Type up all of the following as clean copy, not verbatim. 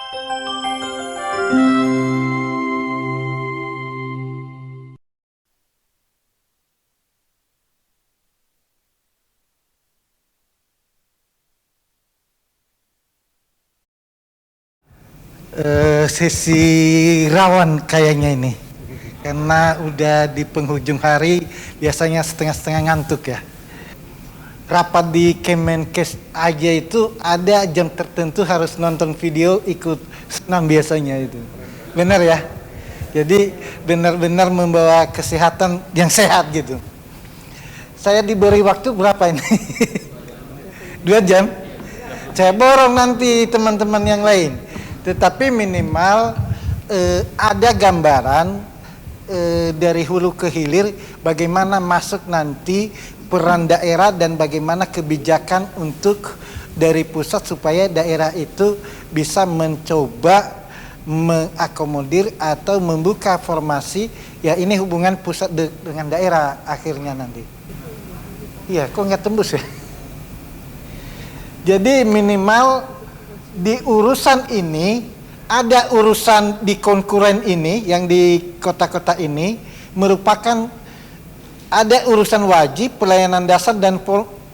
Sesi rawan kayaknya ini, karena udah di penghujung hari, biasanya setengah-setengah ngantuk ya. Rapat di Kemenkes aja itu ada jam tertentu harus nonton video, ikut senam biasanya itu. Benar ya? Jadi benar-benar membawa kesehatan yang sehat gitu. Saya diberi waktu berapa ini? 2 jam? Saya borong nanti teman-teman yang lain. Tetapi minimal ada gambaran dari hulu ke hilir bagaimana masuk nanti peran daerah dan bagaimana kebijakan untuk dari pusat supaya daerah itu bisa mencoba mengakomodir atau membuka formasi. Ya ini hubungan pusat dengan daerah akhirnya nanti. Iya, kok nggak tembus ya? Jadi minimal di urusan ini, ada urusan di konkuren ini, yang di kota-kota ini, merupakan ada urusan wajib, pelayanan dasar dan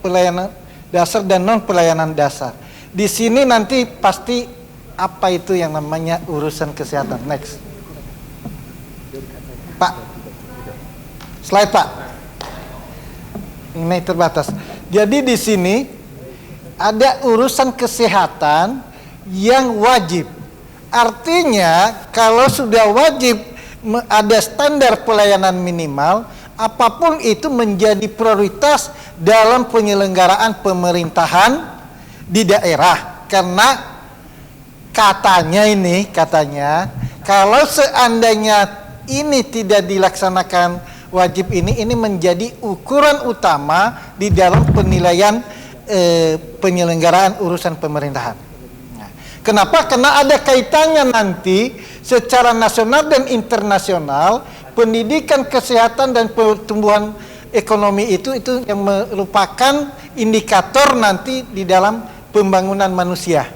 pelayanan dasar dan non pelayanan dasar. Di sini nanti pasti apa itu yang namanya urusan kesehatan. Next. Pak. Slide Pak. Ini terbatas. Jadi di sini ada urusan kesehatan yang wajib. Artinya kalau sudah wajib ada standar pelayanan minimal, apapun itu menjadi prioritas dalam penyelenggaraan pemerintahan di daerah. Karena katanya kalau seandainya ini tidak dilaksanakan wajib ini menjadi ukuran utama di dalam penilaian penyelenggaraan urusan pemerintahan. Kenapa? Karena ada kaitannya nanti secara nasional dan internasional, pendidikan, kesehatan dan pertumbuhan ekonomi itu yang merupakan indikator nanti di dalam pembangunan manusia.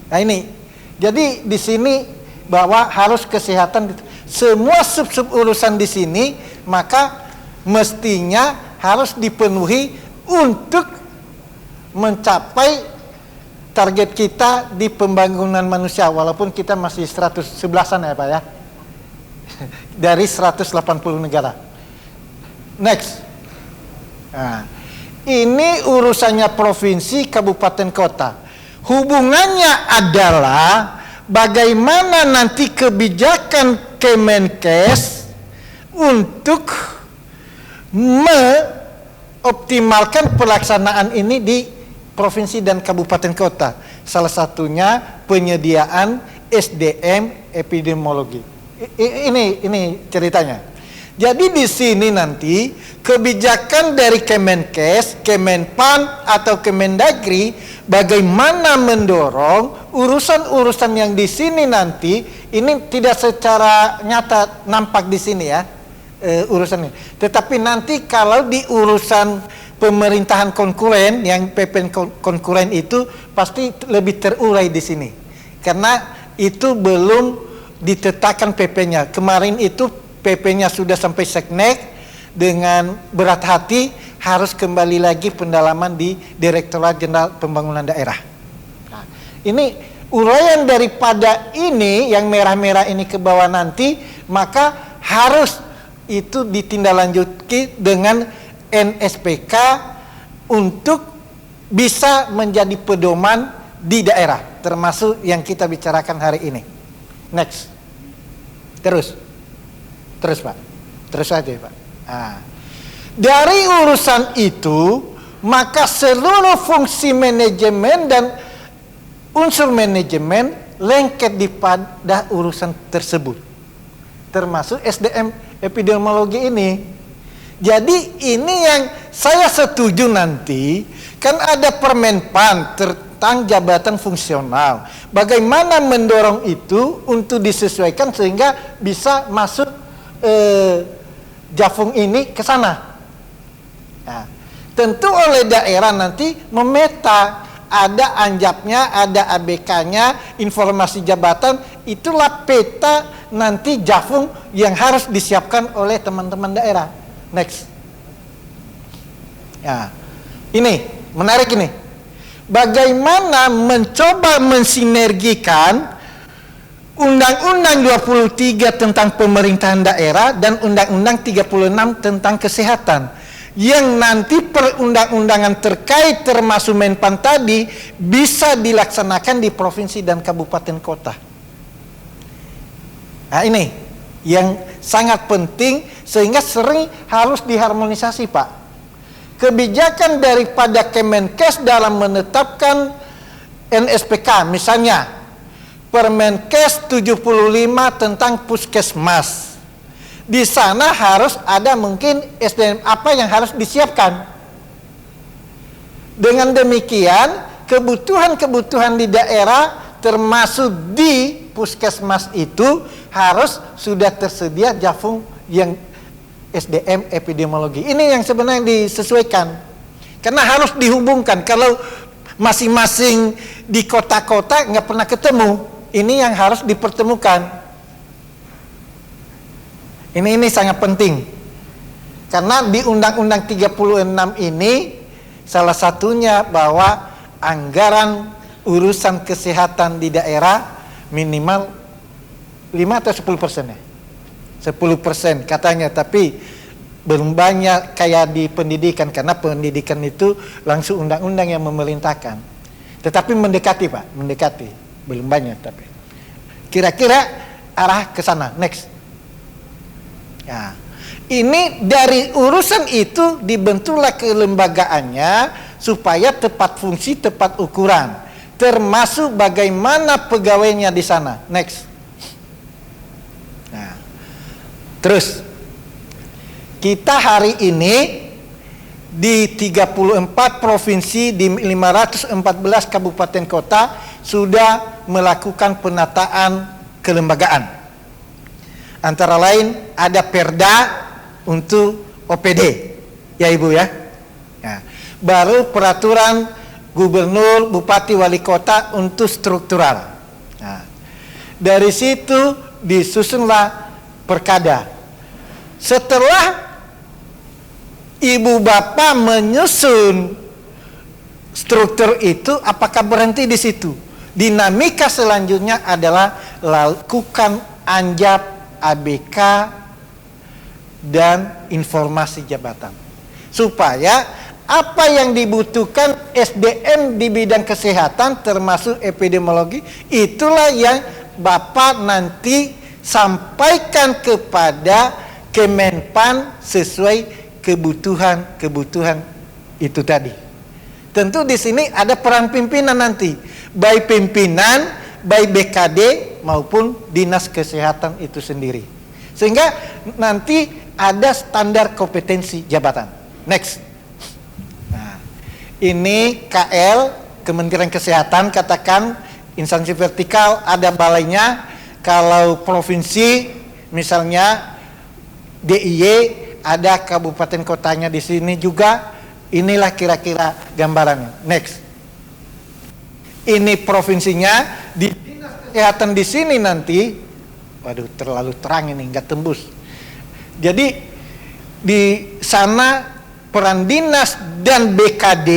Nah ini, jadi di sini bahwa harus kesehatan, semua sub-sub urusan di sini maka mestinya harus dipenuhi untuk mencapai target kita di pembangunan manusia, walaupun kita masih 111-an ya Pak ya, dari 180 negara. Next. Nah, ini urusannya provinsi, kabupaten, kota. Hubungannya adalah bagaimana nanti kebijakan Kemenkes untuk mengoptimalkan pelaksanaan ini di provinsi dan kabupaten kota. Salah satunya penyediaan SDM epidemiologi. Ini ceritanya. Jadi di sini nanti kebijakan dari Kemenkes, Kemenpan atau Kemendagri bagaimana mendorong urusan-urusan yang di sini nanti ini tidak secara nyata nampak di sini ya urusannya. Tetapi nanti kalau di urusan pemerintahan konkuren, yang PP konkuren itu pasti lebih terurai di sini. Karena itu belum ditetapkan PP-nya. Kemarin itu PP-nya sudah sampai seknek, dengan berat hati harus kembali lagi pendalaman di Direktorat Jenderal Pembangunan Daerah. Nah, ini uraian daripada ini yang merah-merah ini ke bawah nanti, maka harus itu ditindaklanjuti dengan NSPK untuk bisa menjadi pedoman di daerah, termasuk yang kita bicarakan hari ini. Next. Terus Pak. Terus aja Pak. Nah, dari urusan itu, maka seluruh fungsi manajemen dan unsur manajemen lengket pada urusan tersebut, termasuk SDM epidemiologi ini. Jadi ini yang saya setuju nanti, kan ada Permenpan tentang jabatan fungsional. Bagaimana mendorong itu untuk disesuaikan sehingga bisa masuk Jafung ini ke sana. Nah, tentu oleh daerah nanti memeta ada anjapnya, ada ABK-nya, informasi jabatan, itulah peta nanti Jafung yang harus disiapkan oleh teman-teman daerah. Next. Ya, ini menarik ini. Bagaimana mencoba mensinergikan Undang-Undang 23 tentang pemerintahan daerah dan Undang-Undang 36 tentang kesehatan, yang nanti perundang-undangan terkait termasuk Menpan tadi bisa dilaksanakan di provinsi dan kabupaten kota. Nah, ini yang sangat penting sehingga sering harus diharmonisasi, Pak. Kebijakan daripada Kemenkes dalam menetapkan NSPK, misalnya Permenkes 75 tentang puskesmas. Di sana harus ada mungkin SDM apa yang harus disiapkan. Dengan demikian, kebutuhan-kebutuhan di daerah termasuk di puskesmas itu harus sudah tersedia Jafung yang SDM epidemiologi. Ini yang sebenarnya disesuaikan. Karena harus dihubungkan. Kalau masing-masing di kota-kota nggak pernah ketemu, ini yang harus dipertemukan. Ini sangat penting. Karena di Undang-Undang 36 ini salah satunya bahwa anggaran urusan kesehatan di daerah minimal 5 atau 10% ya. 10% katanya, tapi belum banyak kayak di pendidikan, karena pendidikan itu langsung undang-undang yang memerintahkan. Tetapi mendekati, Pak, mendekati. Belum banyak tapi. Kira-kira arah ke sana. Next. Ya. Ini dari urusan itu dibentuklah kelembagaannya supaya tepat fungsi, tepat ukuran. Termasuk bagaimana pegawainya di sana. Next. Nah. Terus kita hari ini di 34 provinsi di 514 kabupaten kota sudah melakukan penataan kelembagaan. Antara lain ada Perda untuk OPD, ya Ibu ya. Ya. Baru peraturan gubernur, bupati, wali kota untuk struktural. Nah, dari situ disusunlah Perkada. Setelah ibu bapak menyusun struktur itu, apakah berhenti di situ? Dinamika selanjutnya adalah lakukan anjap ABK dan informasi jabatan. Supaya apa yang dibutuhkan SDM di bidang kesehatan termasuk epidemiologi, itulah yang Bapak nanti sampaikan kepada Kemenpan sesuai kebutuhan-kebutuhan itu tadi. Tentu di sini ada peran pimpinan nanti, baik pimpinan, baik BKD maupun dinas kesehatan itu sendiri. Sehingga nanti ada standar kompetensi jabatan. Next. Nah, ini KL, Kementerian Kesehatan, katakan instansi vertikal ada balainya. Kalau provinsi misalnya DIY ada kabupaten kotanya di sini juga. Inilah kira-kira gambarannya. Next. Ini provinsinya, di dinas kesehatan di sini nanti, waduh terlalu terang ini, nggak tembus. Jadi di sana peran dinas dan BKD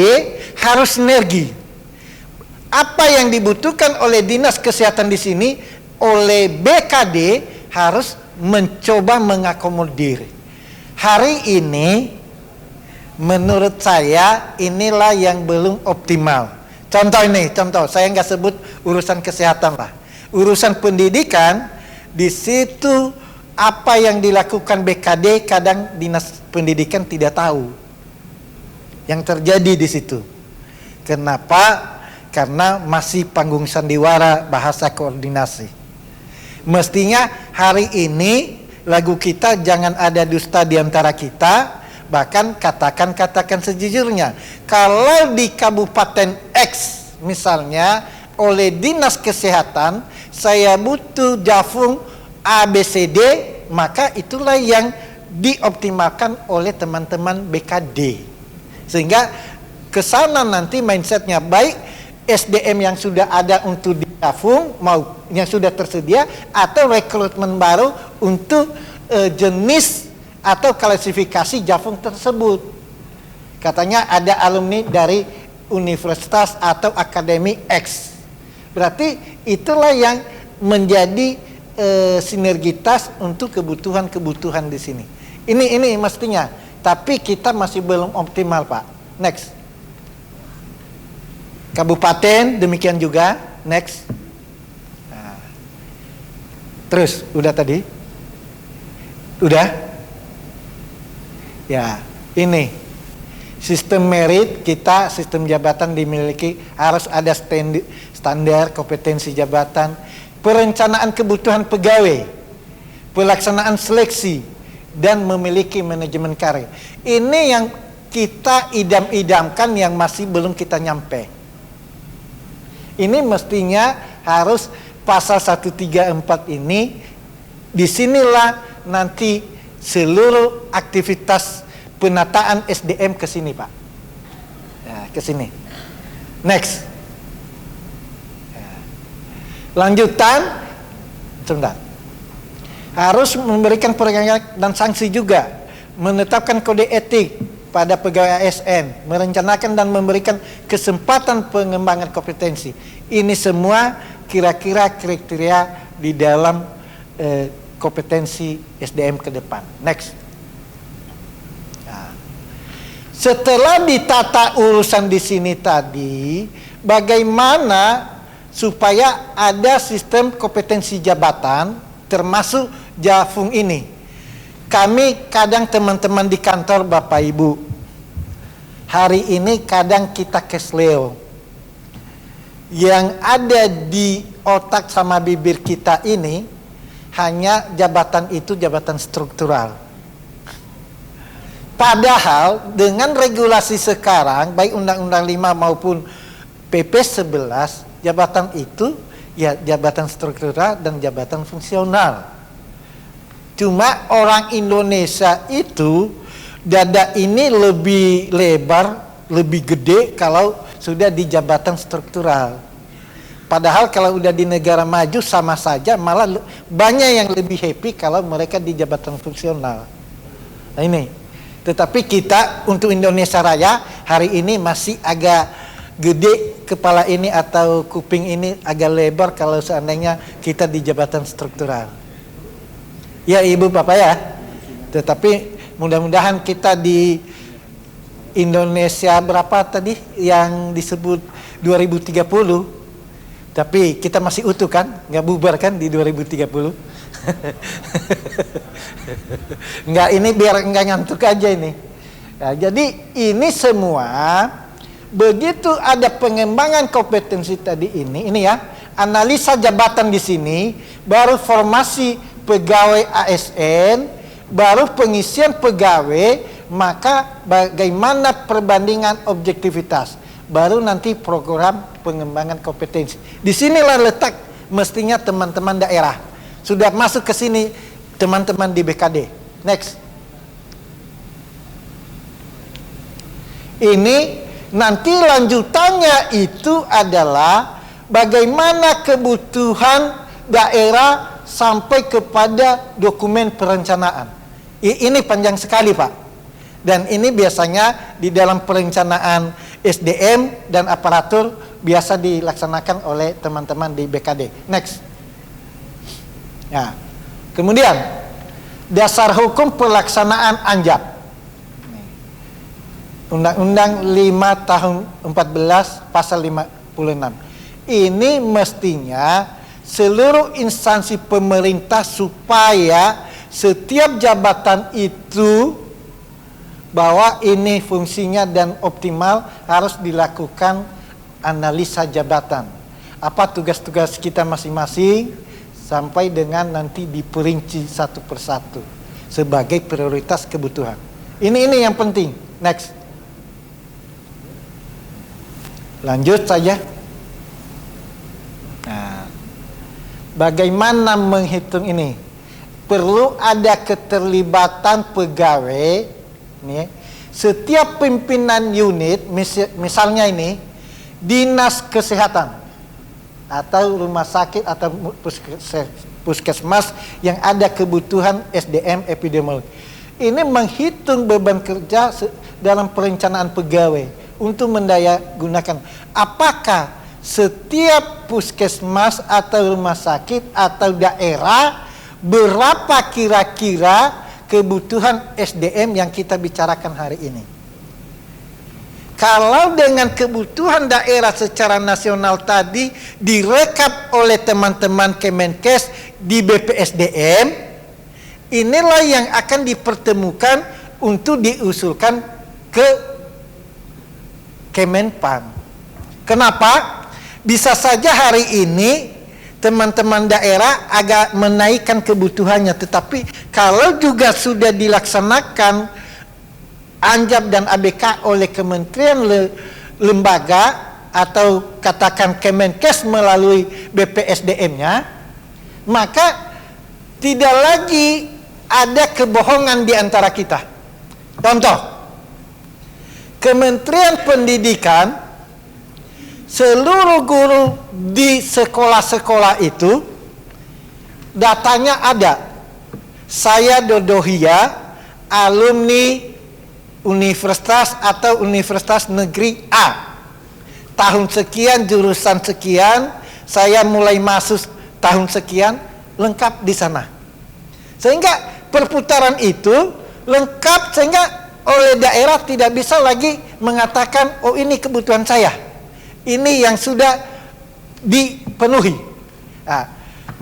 harus sinergi. Apa yang dibutuhkan oleh dinas kesehatan di sini, oleh BKD harus mencoba mengakomodir. Hari ini menurut saya inilah yang belum optimal. Contoh ini, contoh saya nggak sebut urusan kesehatan lah, urusan pendidikan. Di situ apa yang dilakukan BKD kadang dinas pendidikan tidak tahu yang terjadi di situ. Kenapa? Karena masih panggung sandiwara bahasa koordinasi. Mestinya hari ini lagu kita jangan ada dusta di antara kita. Bahkan katakan sejujurnya, kalau di Kabupaten X misalnya oleh Dinas Kesehatan saya butuh Jafung ABCD, maka itulah yang dioptimalkan oleh teman-teman BKD. Sehingga kesana nanti mindsetnya baik SDM yang sudah ada untuk dijafung mau yang sudah tersedia, atau rekrutmen baru untuk jenis atau klasifikasi jafung tersebut. Katanya ada alumni dari universitas atau akademi X. Berarti itulah yang menjadi sinergitas untuk kebutuhan-kebutuhan di sini. Ini mestinya, tapi kita masih belum optimal, Pak. Next. Kabupaten demikian juga. Next. Nah. Terus, udah tadi? Udah? Ya, ini sistem merit kita, sistem jabatan dimiliki, harus ada standar kompetensi jabatan, perencanaan kebutuhan pegawai, pelaksanaan seleksi, dan memiliki manajemen karir. Ini yang kita idam-idamkan yang masih belum kita nyampe. Ini mestinya harus pasal 134 ini, disinilah nanti seluruh aktivitas penataan SDM ke sini, Pak. Ya, ke sini. Next. Ya. Lanjutan, sebentar. Harus memberikan peringatan dan sanksi juga, menetapkan kode etik pada pegawai ASN, merencanakan dan memberikan kesempatan pengembangan kompetensi. Ini semua kira-kira kriteria di dalam kompetensi SDM ke depan. Next. Nah, setelah ditata urusan di sini tadi, bagaimana supaya ada sistem kompetensi jabatan termasuk jafung ini. Kami kadang teman-teman di kantor Bapak Ibu, hari ini kadang kita kesleo. Yang ada di otak sama bibir kita ini hanya jabatan itu jabatan struktural. Padahal dengan regulasi sekarang, baik Undang-Undang 5 maupun PP 11, jabatan itu ya jabatan struktural dan jabatan fungsional. Cuma orang Indonesia itu dada ini lebih lebar, lebih gede kalau sudah di jabatan struktural. Padahal kalau udah di negara maju sama saja, malah banyak yang lebih happy kalau mereka di jabatan fungsional. Nah ini. Tetapi kita untuk Indonesia Raya hari ini masih agak gede kepala ini atau kuping ini agak lebar kalau seandainya kita di jabatan struktural. Ya Ibu Bapak ya. Tetapi mudah-mudahan kita di Indonesia berapa tadi yang disebut 2030. Tapi kita masih utuh kan? Nggak bubar kan di 2030? Nggak, ini biar nggak ngantuk aja ini. Nah, jadi ini semua begitu ada pengembangan kompetensi tadi ini ya, analisa jabatan di sini, baru formasi pegawai ASN, baru pengisian pegawai, maka bagaimana perbandingan objektivitas, baru nanti program pengembangan kompetensi. Disinilah letak mestinya teman-teman daerah sudah masuk ke sini, teman-teman di BKD. Next. Ini nanti lanjutannya itu adalah bagaimana kebutuhan daerah sampai kepada dokumen perencanaan. Ini panjang sekali, Pak. Dan ini biasanya di dalam perencanaan SDM dan aparatur biasa dilaksanakan oleh teman-teman di BKD. Next. Ya. Kemudian dasar hukum pelaksanaan ANJAP. Undang-Undang 5 tahun 14 pasal 56. Ini mestinya seluruh instansi pemerintah supaya setiap jabatan itu bahwa ini fungsinya dan optimal harus dilakukan analisa jabatan. Apa tugas-tugas kita masing-masing sampai dengan nanti diperinci satu persatu sebagai prioritas kebutuhan. Ini yang penting. Next. Lanjut saja. Nah, bagaimana menghitung ini? Perlu ada keterlibatan pegawai. Nih, setiap pimpinan unit, misalnya ini, dinas kesehatan atau rumah sakit atau puskesmas yang ada kebutuhan SDM epidemiologi. Ini menghitung beban kerja dalam perencanaan pegawai untuk mendaya gunakan. Apakah setiap puskesmas atau rumah sakit atau daerah berapa kira-kira kebutuhan SDM yang kita bicarakan hari ini? Kalau dengan kebutuhan daerah secara nasional tadi direkap oleh teman-teman Kemenkes di BPSDM, inilah yang akan dipertemukan untuk diusulkan ke Kemenpan. Kenapa? Bisa saja hari ini teman-teman daerah agak menaikkan kebutuhannya, tetapi kalau juga sudah dilaksanakan Anjab dan ABK oleh kementerian lembaga atau katakan Kemenkes melalui BPSDM-nya, maka tidak lagi ada kebohongan di antara kita. Contoh, Kementerian Pendidikan, seluruh guru di sekolah-sekolah itu datanya ada. Saya Dodohia, alumni universitas atau universitas negeri A, tahun sekian, jurusan sekian, saya mulai masuk tahun sekian, lengkap di sana. Sehingga perputaran itu lengkap, sehingga oleh daerah tidak bisa lagi mengatakan, oh ini kebutuhan saya, ini yang sudah dipenuhi. Nah,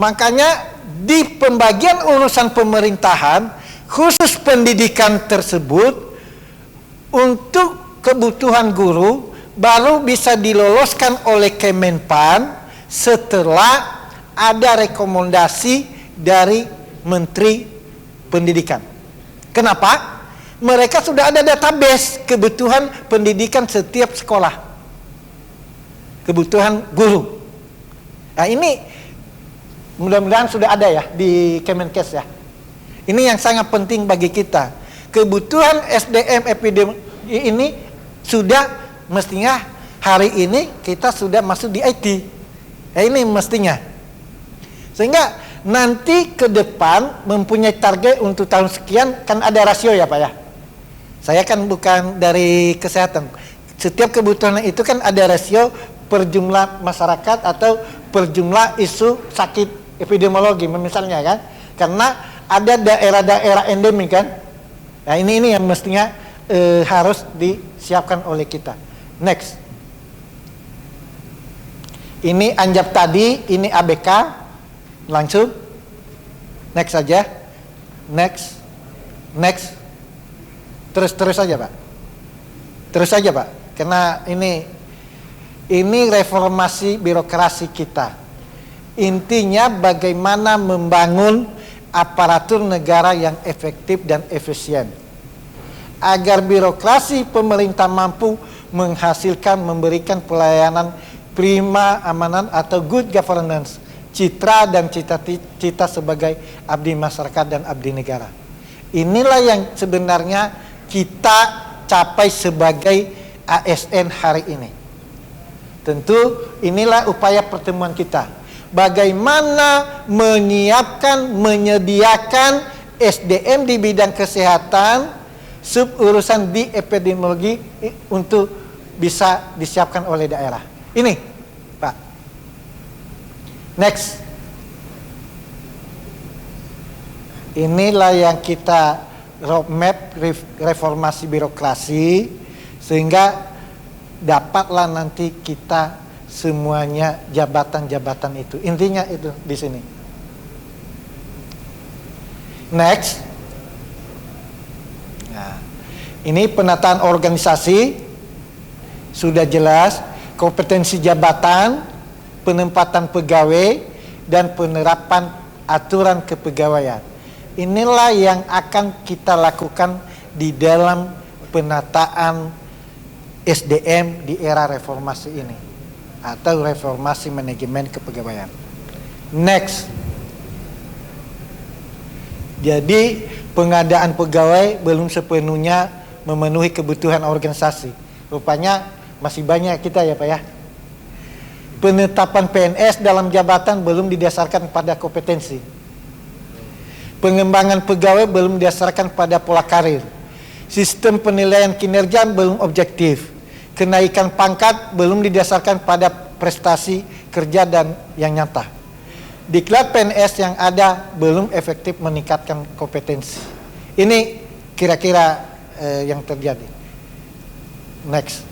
makanya di pembagian urusan pemerintahan khusus pendidikan tersebut, untuk kebutuhan guru baru bisa diloloskan oleh Kemenpan setelah ada rekomendasi dari Menteri Pendidikan. Kenapa? Mereka sudah ada database kebutuhan pendidikan setiap sekolah, kebutuhan guru. Nah ini mudah-mudahan sudah ada ya di Kemenkes ya. Ini yang sangat penting bagi kita. Kebutuhan SDM epidemiologi ini sudah mestinya hari ini kita sudah masuk di IT. Ya, ini mestinya. Sehingga nanti ke depan mempunyai target untuk tahun sekian, kan ada rasio ya Pak ya. Saya kan bukan dari kesehatan. Setiap kebutuhan itu kan ada rasio per jumlah masyarakat atau per jumlah isu sakit epidemiologi misalnya kan. Karena ada daerah-daerah endemik kan. Nah ini yang mestinya harus disiapkan oleh kita. Next. Ini Anjab tadi, ini ABK. Langsung. Next saja. Next. Next. Terus saja Pak. Terus saja Pak. Karena ini reformasi birokrasi kita. Intinya bagaimana membangun aparatur negara yang efektif dan efisien, agar birokrasi pemerintah mampu menghasilkan, memberikan pelayanan prima amanan atau good governance, citra dan cita-cita sebagai abdi masyarakat dan abdi negara. Inilah yang sebenarnya kita capai sebagai ASN hari ini. Tentu inilah upaya pertemuan kita. Bagaimana menyiapkan, menyediakan SDM di bidang kesehatan, urusan di epidemiologi untuk bisa disiapkan oleh daerah. Ini, Pak. Next. Inilah yang kita roadmap reformasi birokrasi sehingga dapatlah nanti kita semuanya jabatan-jabatan itu. Intinya itu di sini. Next. Nah, ini penataan organisasi sudah jelas, kompetensi jabatan, penempatan pegawai, dan penerapan aturan kepegawaian. Inilah yang akan kita lakukan di dalam penataan SDM di era reformasi ini atau reformasi manajemen kepegawaian. Next. Jadi pengadaan pegawai belum sepenuhnya memenuhi kebutuhan organisasi. Rupanya masih banyak kita ya Pak ya. Penetapan PNS dalam jabatan belum didasarkan pada kompetensi. Pengembangan pegawai belum didasarkan pada pola karir. Sistem penilaian kinerja belum objektif. Kenaikan pangkat belum didasarkan pada prestasi kerja dan yang nyata. Diklat PNS yang ada belum efektif meningkatkan kompetensi. Ini kira-kira yang terjadi. Next.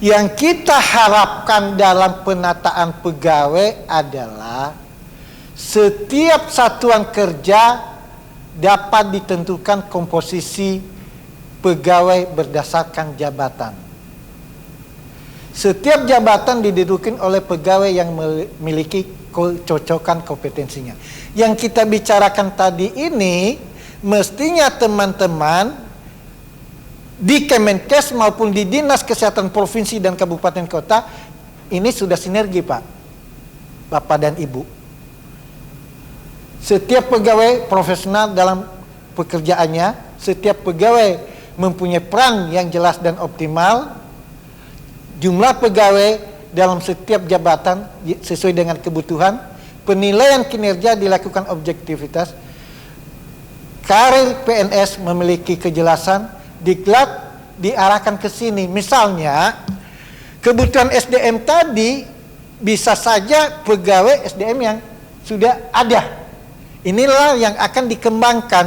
Yang kita harapkan dalam penataan pegawai adalah setiap satuan kerja dapat ditentukan komposisi pegawai berdasarkan jabatan. Setiap jabatan diduduki oleh pegawai yang memiliki kecocokan kompetensinya. Yang kita bicarakan tadi ini, mestinya teman-teman di Kemenkes maupun di Dinas Kesehatan Provinsi dan Kabupaten Kota ini sudah sinergi, Pak, Bapak dan Ibu. Setiap pegawai profesional dalam pekerjaannya, setiap pegawai mempunyai peran yang jelas dan optimal. Jumlah pegawai dalam setiap jabatan sesuai dengan kebutuhan. Penilaian kinerja dilakukan objektivitas. Karir PNS memiliki kejelasan. Diklat diarahkan ke sini. Misalnya, kebutuhan SDM tadi bisa saja pegawai SDM yang sudah ada. Inilah yang akan dikembangkan.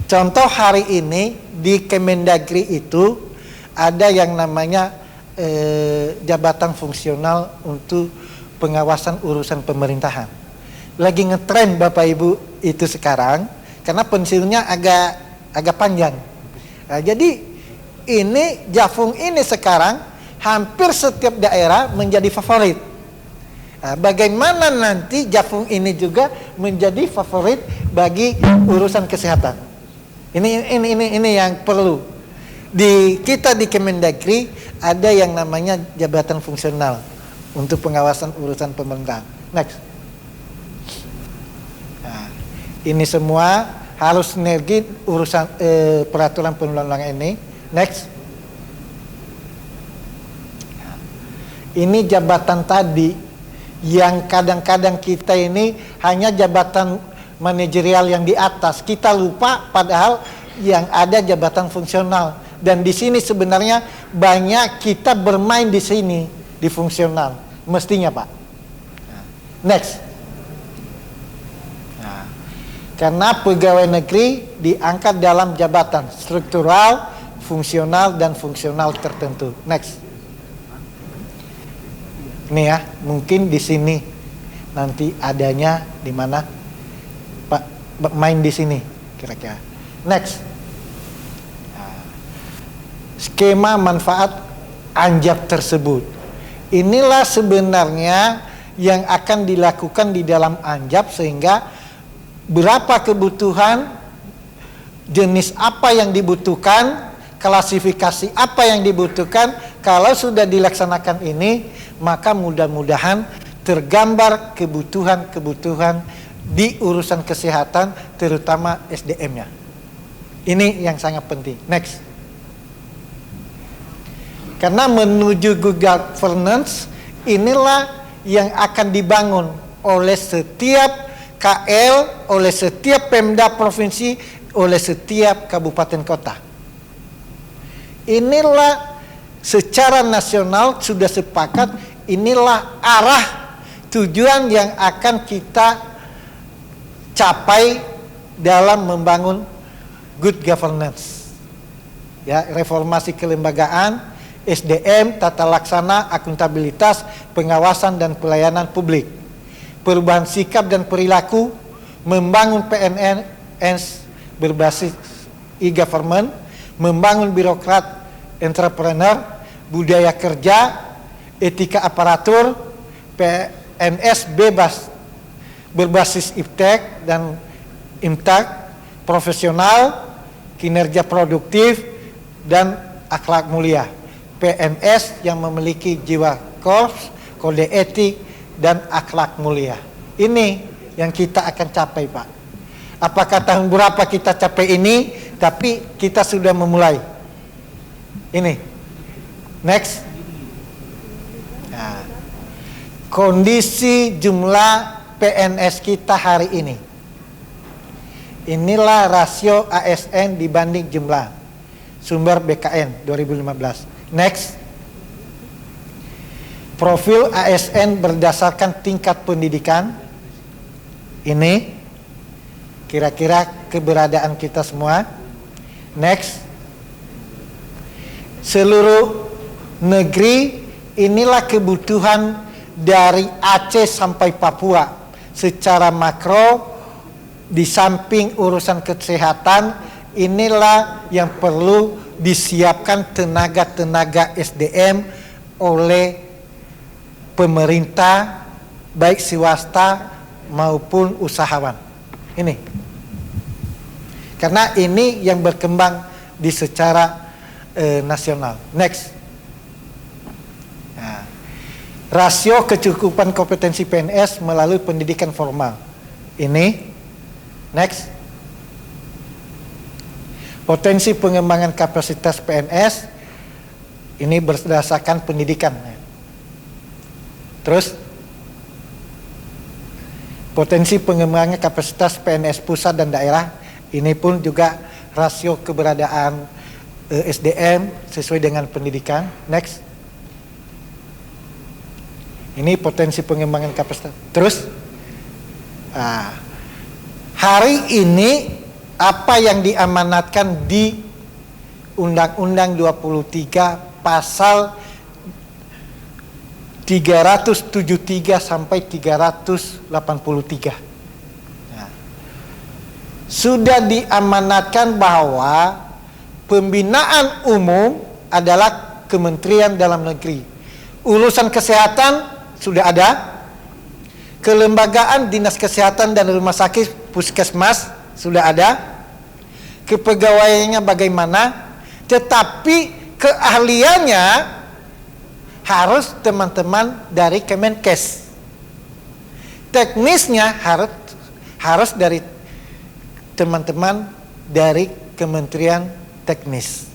Contoh hari ini di Kemendagri itu ada yang namanya jabatan fungsional untuk pengawasan urusan pemerintahan. Lagi ngetren Bapak Ibu itu sekarang karena pensiunnya agak panjang. Nah, jadi ini Jafung ini sekarang hampir setiap daerah menjadi favorit. Nah, bagaimana nanti Jafung ini juga menjadi favorit bagi urusan kesehatan? Ini yang perlu. Kita di Kemendagri ada yang namanya jabatan fungsional untuk pengawasan urusan pemerintahan. Next. Nah, ini semua harus sinergi urusan peraturan perundang-undangan ini. Next. Ini jabatan tadi yang kadang-kadang kita ini hanya jabatan manajerial yang di atas. Kita lupa padahal yang ada jabatan fungsional. Dan di sini sebenarnya banyak kita bermain di sini di fungsional. Mestinya, Pak. Next. Karena pegawai negeri diangkat dalam jabatan struktural, fungsional, dan fungsional tertentu. Next. Ini ya, mungkin di sini nanti adanya di mana Pak main di sini kira-kira. Next. Skema manfaat anjab tersebut. Inilah sebenarnya yang akan dilakukan di dalam anjab sehingga berapa kebutuhan, jenis apa yang dibutuhkan, klasifikasi apa yang dibutuhkan. Kalau sudah dilaksanakan ini, maka mudah-mudahan tergambar kebutuhan-kebutuhan di urusan kesehatan, terutama SDM-nya. Ini yang sangat penting. Next. Karena menuju good governance, inilah yang akan dibangun oleh setiap KL, oleh setiap Pemda provinsi, oleh setiap kabupaten kota. Inilah secara nasional sudah sepakat, inilah arah tujuan yang akan kita capai dalam membangun good governance. Ya, reformasi kelembagaan, SDM, tata laksana, akuntabilitas, pengawasan dan pelayanan publik. Perubahan sikap dan perilaku, membangun PNS berbasis e-government, membangun birokrat entrepreneur, budaya kerja, etika aparatur, PNS bebas berbasis iptek dan imtak, profesional, kinerja produktif, dan akhlak mulia. PNS yang memiliki jiwa korps, kode etik, dan akhlak mulia. Ini yang kita akan capai, Pak. Apakah tahun berapa kita capai ini? Tapi kita sudah memulai. Ini Next. Nah, kondisi jumlah PNS kita hari ini. Inilah rasio ASN dibanding jumlah. Sumber BKN 2015. Next. Profil ASN berdasarkan tingkat pendidikan. Ini kira-kira keberadaan kita semua. Next. Seluruh negeri, inilah kebutuhan dari Aceh sampai Papua secara makro. Di samping urusan kesehatan, inilah yang perlu disiapkan tenaga-tenaga SDM oleh pemerintah, baik swasta maupun usahawan. Ini karena ini yang berkembang di secara nasional. Next. Nah, rasio kecukupan kompetensi PNS melalui pendidikan formal. Ini. Next. Potensi pengembangan kapasitas PNS ini berdasarkan pendidikan. Terus potensi pengembangan kapasitas PNS pusat dan daerah, ini pun juga rasio keberadaan SDM sesuai dengan pendidikan. Next. Ini potensi pengembangan kapasitas. Terus hari ini apa yang diamanatkan di Undang-Undang 23 pasal 373 sampai 383. Nah, sudah diamanatkan bahwa pembinaan umum adalah Kementerian Dalam Negeri. Urusan kesehatan sudah ada. Kelembagaan Dinas Kesehatan dan Rumah Sakit Puskesmas sudah ada. Kepegawaiannya bagaimana, tetapi keahliannya harus teman-teman dari Kemenkes. Teknisnya harus dari teman-teman dari Kementerian Teknis.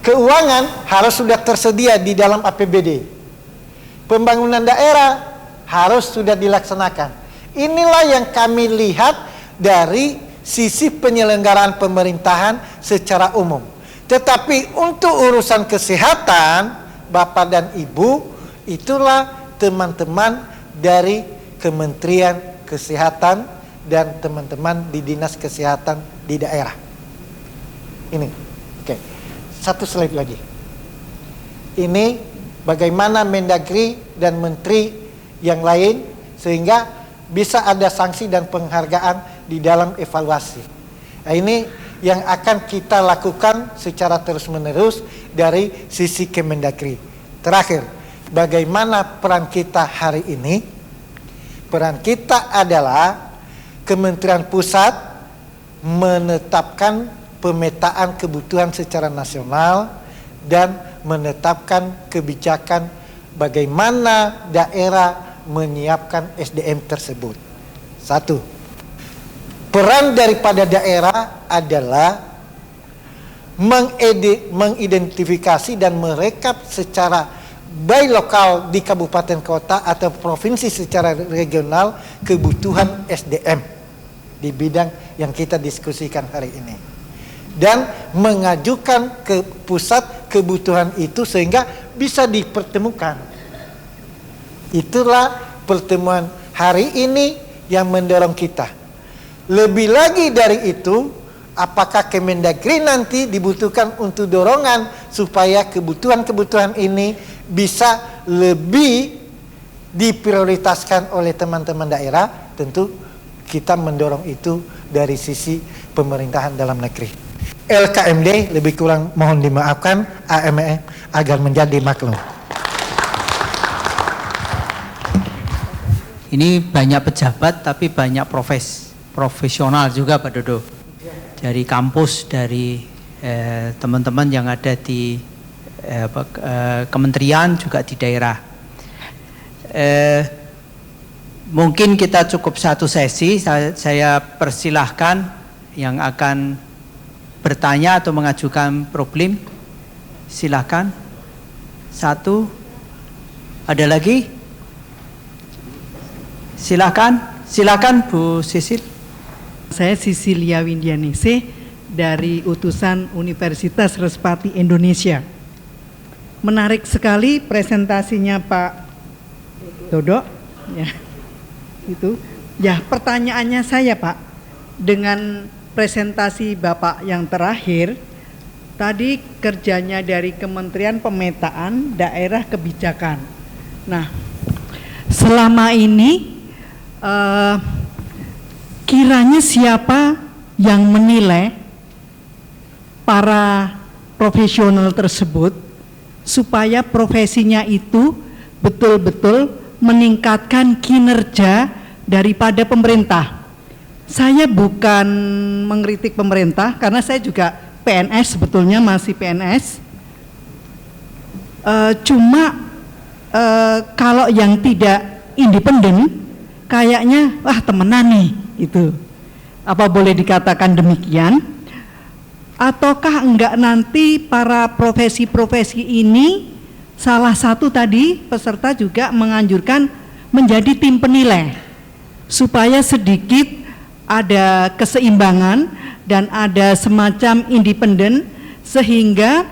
Keuangan harus sudah tersedia di dalam APBD. Pembangunan daerah harus sudah dilaksanakan. Inilah yang kami lihat dari sisi penyelenggaraan pemerintahan secara umum. Tetapi untuk urusan kesehatan, Bapak dan Ibu, itulah teman-teman dari Kementerian Kesehatan dan teman-teman di Dinas Kesehatan di daerah. Ini, oke. Satu slide lagi. Ini bagaimana Mendagri dan Menteri yang lain sehingga bisa ada sanksi dan penghargaan di dalam evaluasi. Nah, ini yang akan kita lakukan secara terus-menerus dari sisi Kemendagri. Terakhir, bagaimana peran kita hari ini? Peran kita adalah Kementerian Pusat menetapkan pemetaan kebutuhan secara nasional dan menetapkan kebijakan bagaimana daerah menyiapkan SDM tersebut. Satu, peran daripada daerah adalah mengidentifikasi dan merekap secara baik lokal di kabupaten kota atau provinsi secara regional kebutuhan SDM di bidang yang kita diskusikan hari ini, dan mengajukan ke pusat kebutuhan itu sehingga bisa dipertemukan. Itulah pertemuan hari ini yang mendorong kita. Lebih lagi dari itu, apakah Kemendagri nanti dibutuhkan untuk dorongan supaya kebutuhan-kebutuhan ini bisa lebih diprioritaskan oleh teman-teman daerah? Tentu kita mendorong itu dari sisi pemerintahan dalam negeri. LKMD lebih kurang mohon dimaafkan, AME agar menjadi maklum. Ini banyak pejabat tapi banyak profesional juga Pak Dodo. Dari kampus, dari teman-teman yang ada di kementerian juga di daerah. Mungkin kita cukup satu sesi, saya persilahkan yang akan bertanya atau mengajukan problem. Silakan. Satu. Ada lagi? Silakan Bu Sisil. Saya Sisilia Windianese dari utusan Universitas Respati Indonesia. Menarik sekali presentasinya Pak Dodo. Ya, itu. Ya, pertanyaannya saya Pak, dengan presentasi Bapak yang terakhir, tadi kerjanya dari Kementerian Pemetaan Daerah Kebijakan. Nah, selama ini kiranya siapa yang menilai para profesional tersebut supaya profesinya itu betul-betul meningkatkan kinerja daripada pemerintah? Saya bukan mengkritik pemerintah karena saya juga PNS, sebetulnya masih PNS. Kalau yang tidak independen kayaknya wah temenan nih itu. Apa boleh dikatakan demikian? Ataukah enggak nanti para profesi-profesi ini salah satu tadi peserta juga menganjurkan menjadi tim penilai supaya sedikit ada keseimbangan dan ada semacam independen sehingga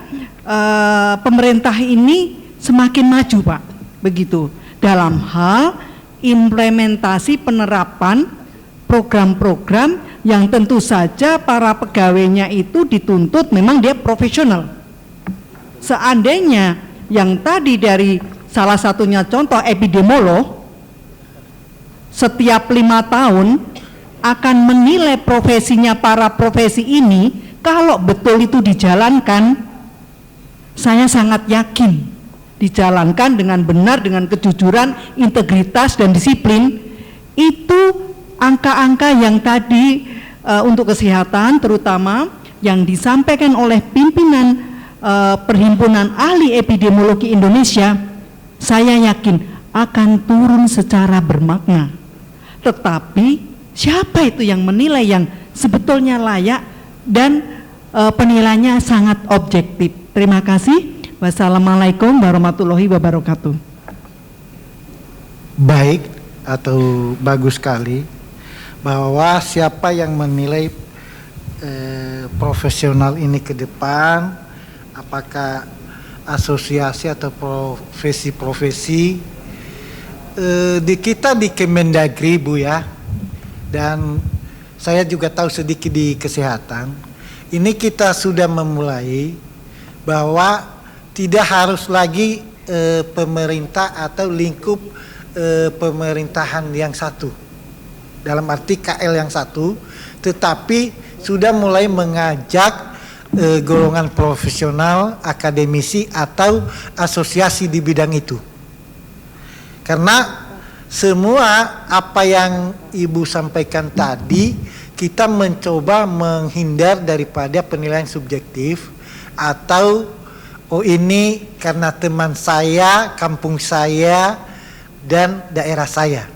pemerintah ini semakin maju Pak, begitu dalam hal implementasi penerapan program-program yang tentu saja para pegawainya itu dituntut memang dia profesional. Seandainya yang tadi dari salah satunya contoh epidemiolog setiap 5 tahun akan menilai profesinya para profesi ini, kalau betul itu dijalankan, saya sangat yakin dijalankan dengan benar, dengan kejujuran, integritas dan disiplin, itu angka-angka yang tadi untuk kesehatan terutama yang disampaikan oleh pimpinan Perhimpunan Ahli Epidemiologi Indonesia, saya yakin akan turun secara bermakna. Tetapi siapa itu yang menilai yang sebetulnya layak dan penilaiannya sangat objektif? Terima kasih. Wassalamualaikum warahmatullahi wabarakatuh. Baik atau bagus sekali bahwa siapa yang menilai profesional ini ke depan, apakah asosiasi atau profesi-profesi di kita di Kemendagri Bu ya, dan saya juga tahu sedikit di kesehatan. Ini kita sudah memulai bahwa tidak harus lagi pemerintah atau lingkup pemerintahan yang satu, dalam arti KL yang satu, tetapi sudah mulai mengajak golongan profesional, akademisi atau asosiasi di bidang itu. Karena semua apa yang Ibu sampaikan tadi, kita mencoba menghindar daripada penilaian subjektif atau oh ini karena teman saya, kampung saya, dan daerah saya.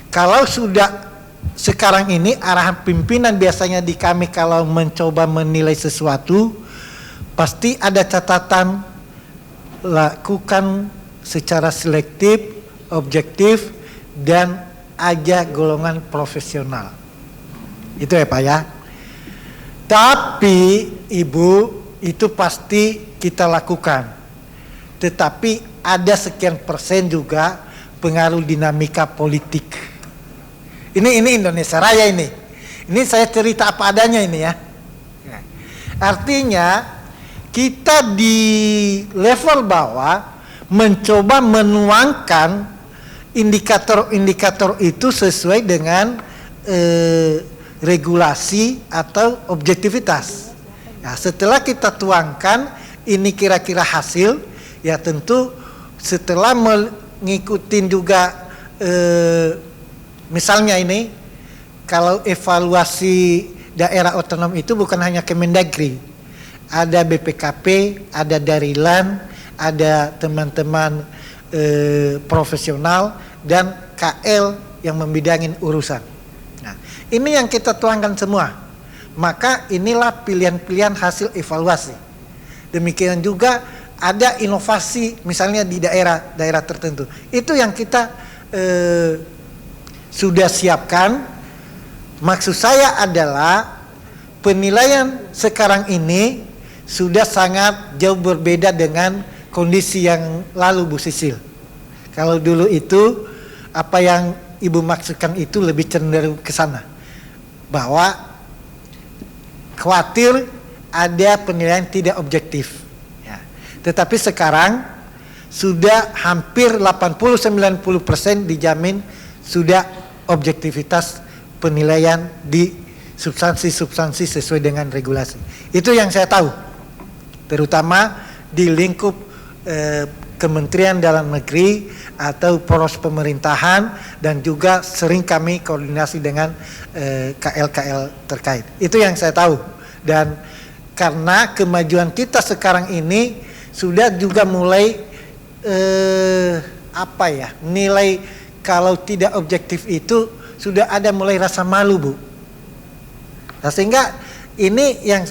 Kalau sudah sekarang ini arahan pimpinan biasanya di kami kalau mencoba menilai sesuatu, pasti ada catatan lakukan secara selektif, objektif, dan ajak golongan profesional. Itu ya Pak ya. Tapi Ibu, itu pasti kita lakukan. Tetapi ada sekian persen juga pengaruh dinamika politik. Ini Indonesia Raya ini. Ini saya cerita apa adanya ini ya. Artinya kita di level bawah mencoba menuangkan indikator-indikator itu sesuai dengan regulasi atau objektivitas. Nah, setelah kita tuangkan ini kira-kira hasil, ya tentu setelah mengikuti juga misalnya ini kalau evaluasi daerah otonom itu bukan hanya Kemendagri, ada BPKP, ada Darilan, ada teman-teman profesional dan KL yang membidangin urusan. Nah, ini yang kita tuangkan semua. Maka inilah pilihan-pilihan hasil evaluasi. Demikian juga ada inovasi misalnya di daerah tertentu. Itu yang kita sudah siapkan. Maksud saya adalah penilaian sekarang ini sudah sangat jauh berbeda dengan kondisi yang lalu, Bu Sisil. Kalau dulu itu apa yang Ibu maksudkan itu lebih cenderung ke sana, bahwa khawatir ada penilaian tidak objektif. Ya. Tetapi sekarang sudah hampir 80-90% dijamin sudah objektivitas penilaian di substansi-substansi sesuai dengan regulasi. Itu yang saya tahu, terutama di lingkup Kementerian Dalam Negeri atau poros pemerintahan, dan juga sering kami koordinasi dengan KL-KL terkait. Itu yang saya tahu. Dan karena kemajuan kita sekarang ini sudah juga mulai nilai kalau tidak objektif itu sudah ada mulai rasa malu, Bu. Nah, sehingga ini yang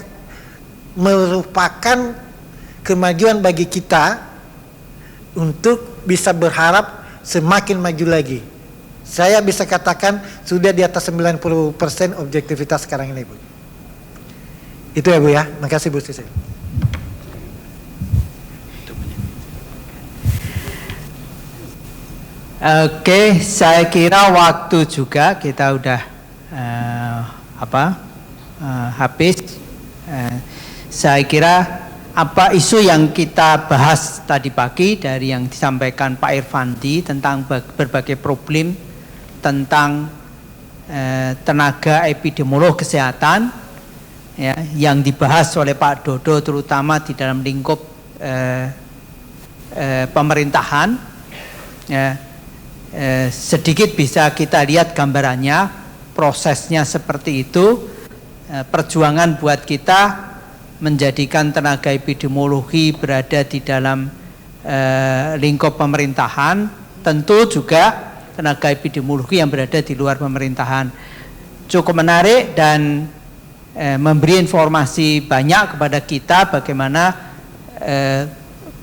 merupakan kemajuan bagi kita untuk bisa berharap semakin maju lagi. Saya bisa katakan sudah di atas 90% objektivitas sekarang ini, Bu. Itu ya, Bu ya. Makasih, Bu Sisil. Oke, saya kira waktu juga kita udah habis. Saya kira apa isu yang kita bahas tadi pagi dari yang disampaikan Pak Irvandi tentang berbagai problem tentang tenaga epidemiolog kesehatan, ya, yang dibahas oleh Pak Dodo terutama di dalam lingkup pemerintahan, ya, sedikit bisa kita lihat gambarannya, prosesnya seperti itu. Perjuangan buat kita menjadikan tenaga epidemiologi berada di dalam lingkup pemerintahan, tentu juga tenaga epidemiologi yang berada di luar pemerintahan. Cukup menarik dan memberi informasi banyak kepada kita bagaimana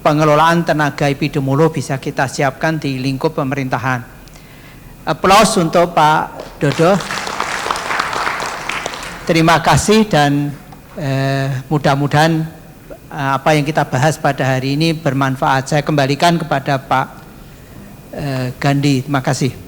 pengelolaan tenaga epidemiolog bisa kita siapkan di lingkup pemerintahan. Aplaus untuk Pak Dodo. Terima kasih dan mudah-mudahan apa yang kita bahas pada hari ini bermanfaat. Saya kembalikan kepada Pak Gandhi. Terima kasih.